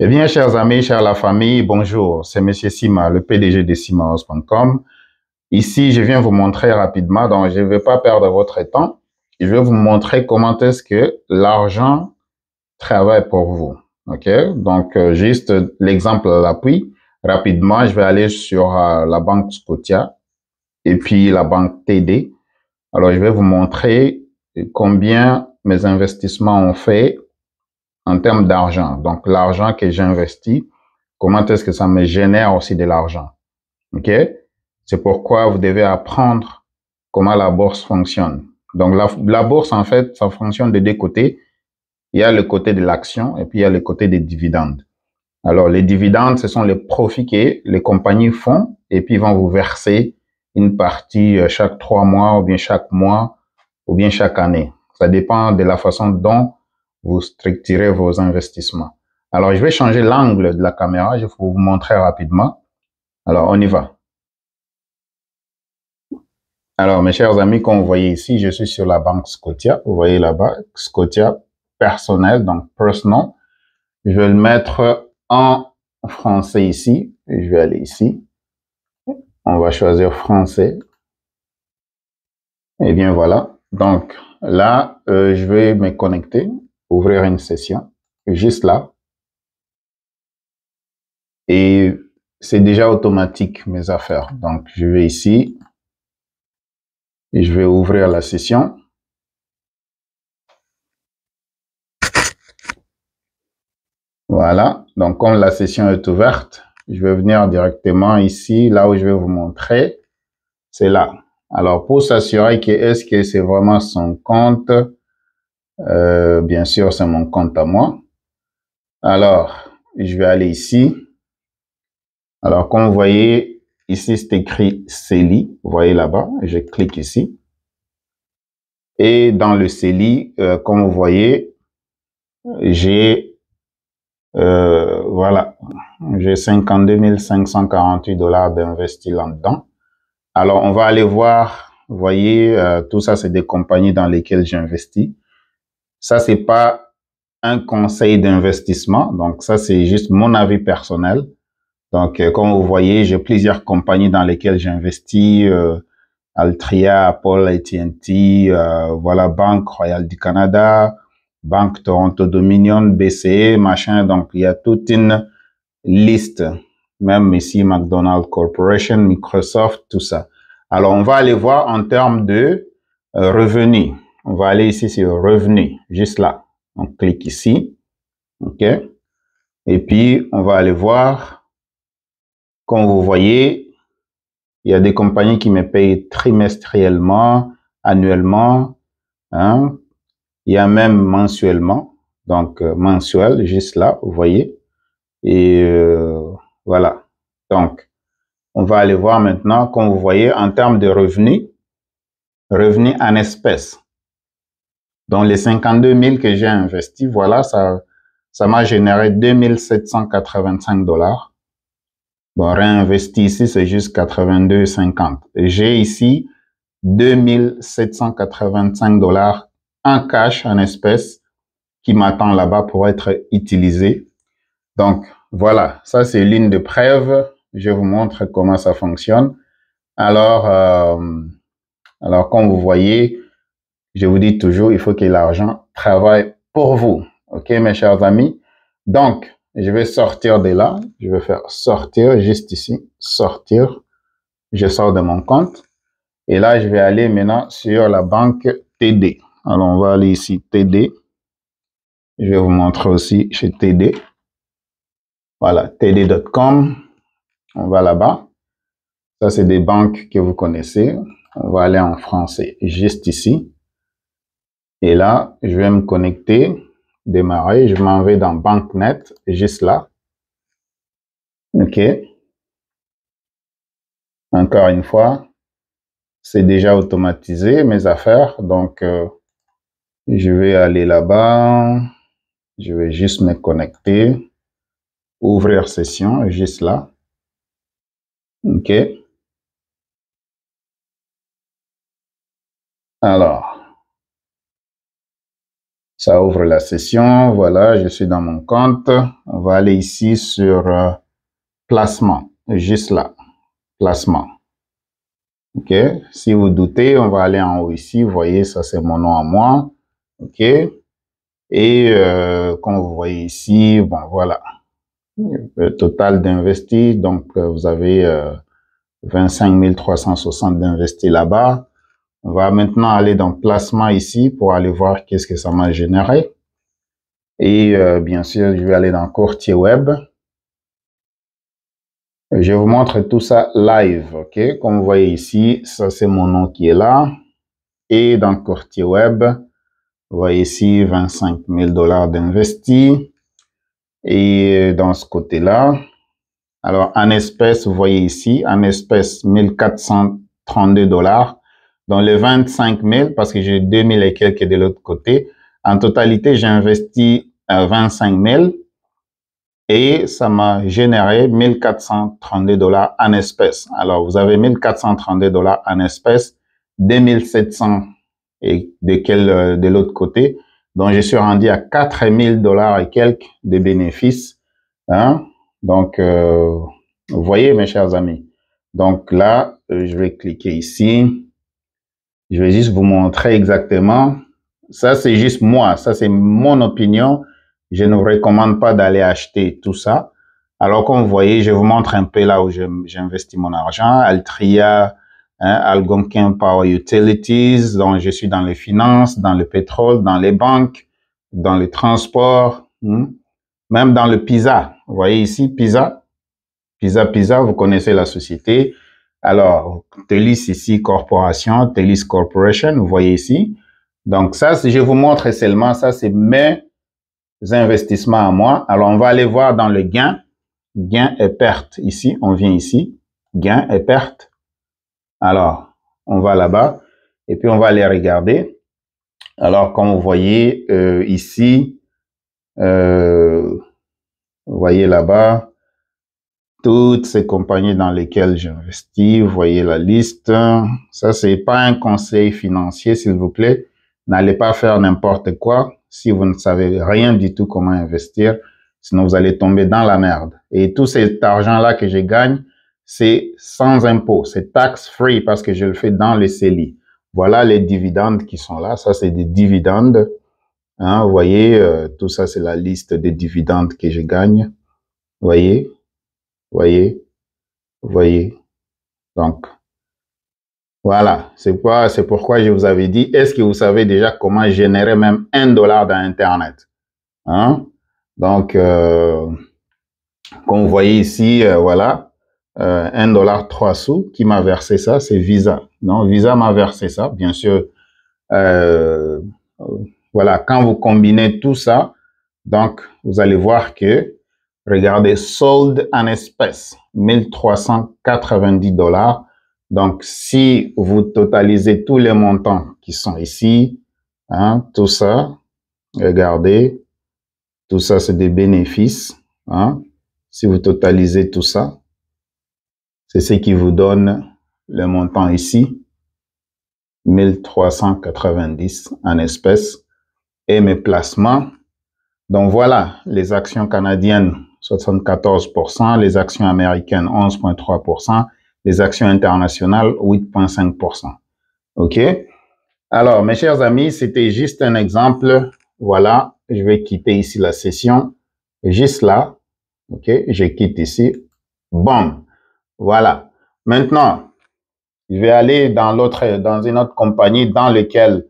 Eh bien, chers amis, chers la famille, bonjour. C'est Monsieur Sima, le PDG de simahouse.com. Ici, je viens vous montrer rapidement, donc je ne vais pas perdre votre temps. Je vais vous montrer comment est-ce que l'argent travaille pour vous. OK? Donc, juste l'exemple à l'appui. Rapidement, je vais aller sur la banque Scotia et puis la banque TD. Alors, je vais vous montrer combien mes investissements ont fait en termes d'argent. Donc, l'argent que j'investis, comment est-ce que ça me génère aussi de l'argent. OK? C'est pourquoi vous devez apprendre comment la bourse fonctionne. Donc, la bourse, en fait, ça fonctionne de deux côtés. Il y a le côté de l'action et puis il y a le côté des dividendes. Alors, les dividendes, ce sont les profits que les compagnies font et puis ils vont vous verser une partie chaque 3 mois ou bien chaque mois ou bien chaque année. Ça dépend de la façon dont vous structurez vos investissements. Alors, je vais changer l'angle de la caméra. Je vais vous montrer rapidement. Alors, on y va. Alors, mes chers amis, comme vous voyez ici, je suis sur la banque Scotia. Vous voyez là-bas, Scotia personnel, donc personal. Je vais le mettre en français ici. Je vais aller ici. On va choisir français. Et bien voilà. Donc là, je vais me connecter, ouvrir une session, juste là. Et c'est déjà automatique mes affaires. Donc je vais ici et je vais ouvrir la session. Voilà. Donc comme la session est ouverte, je vais venir directement ici, là où je vais vous montrer. C'est là. Alors pour s'assurer que est-ce que c'est vraiment son compte, bien sûr c'est mon compte à moi. Alors je vais aller ici. Alors, comme vous voyez, ici, c'est écrit CELI. Vous voyez là-bas, je clique ici. Et dans le CELI, comme vous voyez, j'ai, voilà, j'ai 52 548 $ d'investis là-dedans. Alors, on va aller voir, vous voyez, tout ça, c'est des compagnies dans lesquelles j'investis. Ça, c'est pas un conseil d'investissement. Donc, ça, c'est juste mon avis personnel. Donc, comme vous voyez, j'ai plusieurs compagnies dans lesquelles j'investis, Altria, Apple, AT&T, voilà, Banque Royale du Canada, Banque Toronto Dominion, BCE, machin. Donc, il y a toute une liste, même ici, McDonald's Corporation, Microsoft, tout ça. Alors, on va aller voir en termes de revenus. On va aller ici sur revenus, juste là. On clique ici, OK? Et puis, on va aller voir. Comme vous voyez, il y a des compagnies qui me payent trimestriellement, annuellement, hein. Il y a même mensuellement, donc mensuel, juste là, vous voyez. Et voilà. Donc, on va aller voir maintenant, comme vous voyez, en termes de revenus, revenus en espèces. Donc, les 52 000 que j'ai investis, voilà, ça m'a généré 2 785 $. Bon, réinvesti ici, c'est juste 82,50. J'ai ici 2 785 $ en cash, en espèces, qui m'attend là-bas pour être utilisé. Donc, voilà, ça c'est l'une des preuves. Je vous montre comment ça fonctionne. Alors, comme vous voyez, je vous dis toujours, il faut que l'argent travaille pour vous. OK, mes chers amis? Donc, je vais sortir de là. Je vais faire sortir juste ici. Sortir. Je sors de mon compte. Et là, je vais aller maintenant sur la banque TD. Alors, on va aller ici, TD. Je vais vous montrer aussi chez TD. Voilà, td.com. On va là-bas. Ça, c'est des banques que vous connaissez. On va aller en français, juste ici. Et là, je vais me connecter, démarrer. Je m'en vais dans BankNet, juste là. OK. Encore une fois, c'est déjà automatisé, mes affaires. Donc, je vais aller là-bas. Je vais juste me connecter. Ouvrir session, juste là. OK. Alors, Ça ouvre la session. Voilà, je suis dans mon compte. On va aller ici sur placement, juste là, placement. OK. Si vous doutez, on va aller en haut ici. Vous voyez, ça c'est mon nom à moi. OK. Et comme vous voyez ici, bon, voilà. Le total d'investis. Donc, vous avez 25 360 d'investis là-bas. On va maintenant aller dans placement ici pour aller voir qu'est-ce que ça m'a généré. Et bien sûr, je vais aller dans courtier web. Je vous montre tout ça live, ok? Comme vous voyez ici, ça c'est mon nom qui est là. Et dans courtier web, vous voyez ici 25 000 $ d'investis. Et dans ce côté-là, alors en espèces, vous voyez ici, en espèces 1432 $. Dans les 25 000, parce que j'ai 2000 et quelques de l'autre côté. En totalité, j'ai investi 25 000 et ça m'a généré 1432 $ en espèces. Alors, vous avez 1432 $ en espèces, 2700 et de l'autre côté. Donc, je suis rendu à 4000 $ et quelques de bénéfices. Hein? Donc, vous voyez, mes chers amis. Donc là, je vais cliquer ici. Je vais juste vous montrer exactement. Ça, c'est juste moi. Ça, c'est mon opinion. Je ne vous recommande pas d'aller acheter tout ça. Alors, comme vous voyez, je vous montre un peu là où j'investis mon argent. Altria, hein, Algonquin Power Utilities. Donc, je suis dans les finances, dans le pétrole, dans les banques, dans les transports, même dans le PISA. Vous voyez ici, PISA. PISA, vous connaissez la société. Alors, Telis ici, corporation, Telis Corporation, vous voyez ici. Donc ça, je vous montre seulement, ça c'est mes investissements à moi. Alors, on va aller voir dans le gain, gain et perte ici. On vient ici, gain et perte. Alors, on va là-bas et puis on va aller regarder. Alors, comme vous voyez ici, vous voyez là-bas, toutes ces compagnies dans lesquelles j'investis, vous voyez la liste. Ça, c'est pas un conseil financier, s'il vous plaît. N'allez pas faire n'importe quoi si vous ne savez rien du tout comment investir, sinon vous allez tomber dans la merde. Et tout cet argent-là que je gagne, c'est sans impôt, c'est tax-free parce que je le fais dans les CELI. Voilà les dividendes qui sont là. Ça, c'est des dividendes. Hein, vous voyez, tout ça, c'est la liste des dividendes que je gagne. Vous voyez? Voyez, voyez. Donc, voilà. C'est pourquoi je vous avais dit, est-ce que vous savez déjà comment générer même $1 dans Internet? Hein? Donc, comme vous voyez ici, voilà, $1 3 sous qui m'a versé ça, c'est Visa. Non, Visa m'a versé ça, bien sûr. Voilà, quand vous combinez tout ça, donc, vous allez voir que, regardez, solde en espèces, 1390 $. Donc, si vous totalisez tous les montants qui sont ici, hein, tout ça, regardez, tout ça, c'est des bénéfices. Hein. Si vous totalisez tout ça, c'est ce qui vous donne le montant ici, 1390 en espèces. Et mes placements, donc voilà, les actions canadiennes, 74%, les actions américaines, 11,3%, les actions internationales, 8,5%. OK? Alors, mes chers amis, c'était juste un exemple. Voilà, je vais quitter ici la session. Juste là. OK? Je quitte ici. Bon. Voilà. Maintenant, je vais aller dans une autre compagnie dans laquelle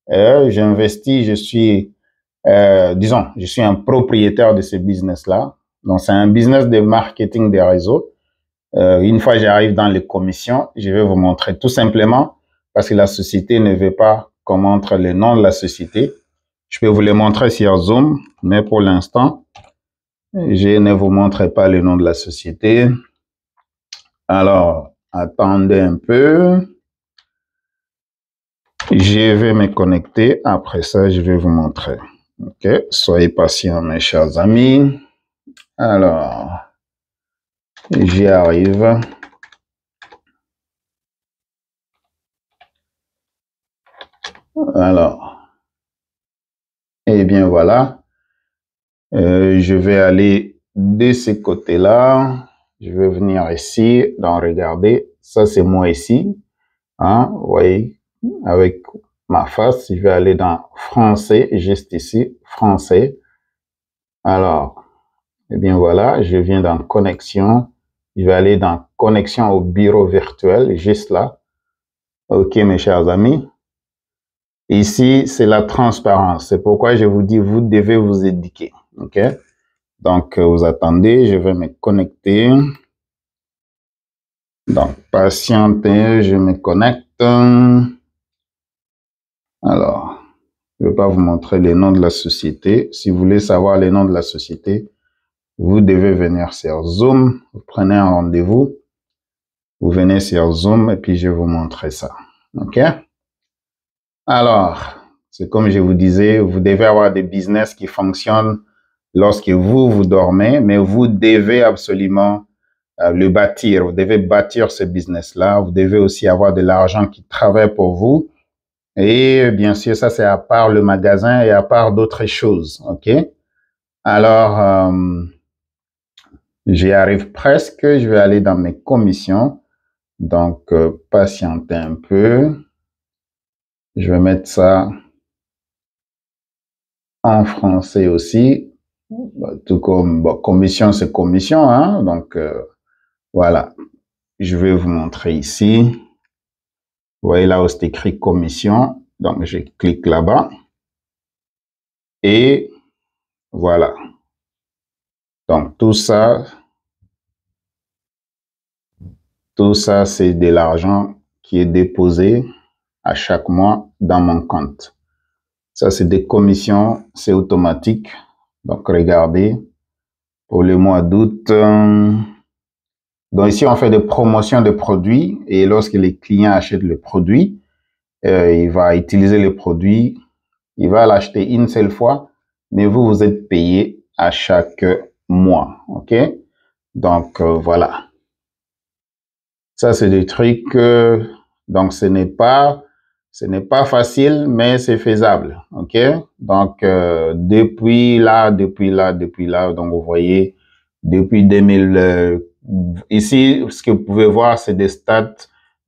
j'investis. Je suis un propriétaire de ce business-là. Donc, c'est un business de marketing des réseaux. Une fois j'arrive dans les commissions, je vais vous montrer tout simplement parce que la société ne veut pas qu'on montre le nom de la société. Je peux vous le montrer sur Zoom, mais pour l'instant, je ne vous montrerai pas le nom de la société. Alors, attendez un peu. Je vais me connecter. Après ça, je vais vous montrer. OK? Soyez patients, mes chers amis. Alors, j'y arrive. Alors, Et bien voilà, je vais aller de ce côté-là. Je vais venir ici, donc regardez, ça c'est moi ici. Hein, vous voyez, avec ma face, je vais aller dans français, juste ici, français. Alors, eh bien voilà, je viens dans connexion. Je vais aller dans connexion au bureau virtuel, juste là. OK, mes chers amis. Ici, c'est la transparence. C'est pourquoi je vous dis, vous devez vous éduquer. OK? Donc, vous attendez, je vais me connecter. Donc, patientez, je me connecte. Alors, je ne vais pas vous montrer les noms de la société. Si vous voulez savoir les noms de la société, vous devez venir sur Zoom. Vous prenez un rendez-vous. Vous venez sur Zoom et puis je vais vous montrer ça. OK? Alors, c'est comme je vous disais, vous devez avoir des business qui fonctionnent lorsque vous dormez, mais vous devez absolument le bâtir. Vous devez bâtir ce business-là. Vous devez aussi avoir de l'argent qui travaille pour vous. Et bien sûr, ça, c'est à part le magasin et à part d'autres choses. OK? Alors, j'y arrive presque. Je vais aller dans mes commissions. Donc, patientez un peu. Je vais mettre ça en français aussi. Tout comme, bon, commission, c'est commission, hein? Donc, voilà. Je vais vous montrer ici. Vous voyez là où c'est écrit commission. Donc, je clique là-bas. Et voilà. Donc, tout ça, c'est de l'argent qui est déposé à chaque mois dans mon compte. Ça, c'est des commissions, c'est automatique. Donc, regardez, pour le mois d'août, donc ici, on fait des promotions de produits et lorsque les clients achètent le produit, il va utiliser le produit, il va l'acheter une seule fois, mais vous, vous êtes payé à chaque mois, OK? Donc, voilà. Ça, c'est des trucs, donc ce n'est pas facile, mais c'est faisable, OK? Donc, depuis là, donc vous voyez, depuis 2000, ici, ce que vous pouvez voir, c'est des stats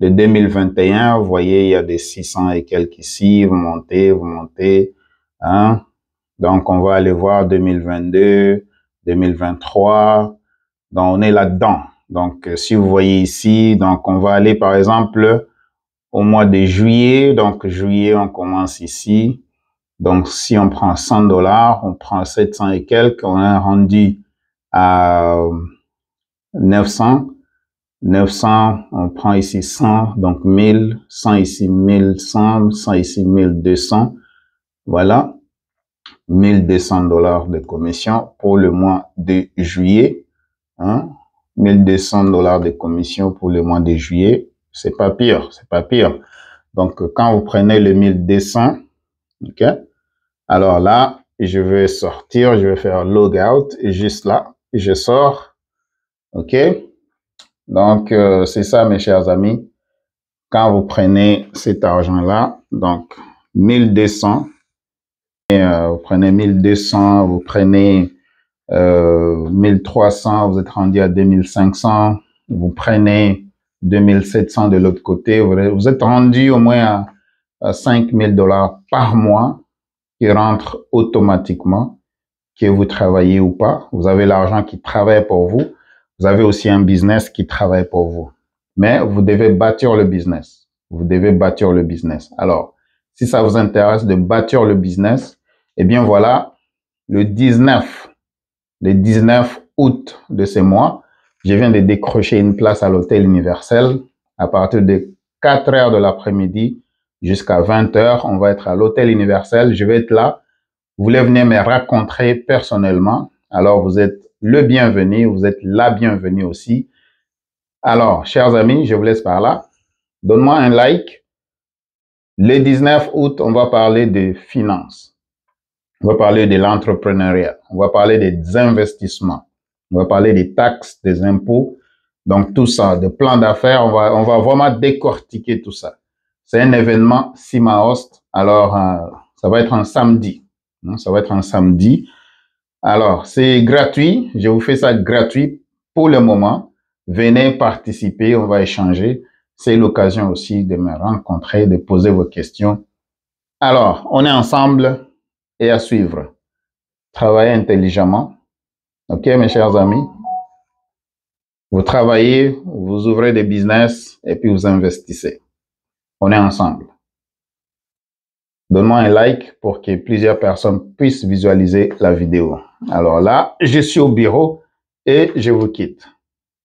de 2021. Vous voyez, il y a des 600 et quelques ici, vous montez, hein? Donc, on va aller voir 2022, 2023. Donc, on est là-dedans. Donc, si vous voyez ici, donc on va aller par exemple au mois de juillet. Donc, juillet, on commence ici. Donc, si on prend $100, on prend 700 et quelques, on est rendu à 900. 900, on prend ici 100, donc 1000, 100 ici 1100, 100 ici 1200. Voilà, $1200 de commission pour le mois de juillet. Hein? $1200 de commission pour le mois de juillet, c'est pas pire, c'est pas pire. Donc, quand vous prenez le 1200, OK? Alors là, je vais sortir, je vais faire logout et juste là, je sors, OK? Donc, c'est ça, mes chers amis. Quand vous prenez cet argent-là, donc 1200, vous prenez 1200, vous prenez 1300, vous êtes rendu à 2500, vous prenez 2700 de l'autre côté, vous êtes rendu au moins à $5000 par mois qui rentre automatiquement, que vous travaillez ou pas. Vous avez l'argent qui travaille pour vous. Vous avez aussi un business qui travaille pour vous. Mais vous devez bâtir le business. Vous devez bâtir le business. Alors, si ça vous intéresse de bâtir le business, eh bien voilà, le 19 août de ce mois, je viens de décrocher une place à l'Hôtel Universel. À partir de 4 heures de l'après-midi jusqu'à 20 heures, on va être à l'Hôtel Universel. Je vais être là. Vous voulez venir me rencontrer personnellement. Alors, vous êtes le bienvenu. Vous êtes la bienvenue aussi. Alors, chers amis, je vous laisse par là. Donne-moi un like. Le 19 août, on va parler de finances. On va parler de l'entrepreneuriat. On va parler des investissements. On va parler des taxes, des impôts. Donc, tout ça, des plans d'affaires, on va vraiment décortiquer tout ça. C'est un événement Simahost. Alors, ça va être un samedi. Ça va être un samedi. Alors, c'est gratuit. Je vous fais ça gratuit pour le moment. Venez participer, on va échanger. C'est l'occasion aussi de me rencontrer, de poser vos questions. Alors, on est ensemble et à suivre. Travaillez intelligemment. OK, mes chers amis? Vous travaillez, vous ouvrez des business et puis vous investissez. On est ensemble. Donne-moi un like pour que plusieurs personnes puissent visualiser la vidéo. Alors là, je suis au bureau et je vous quitte.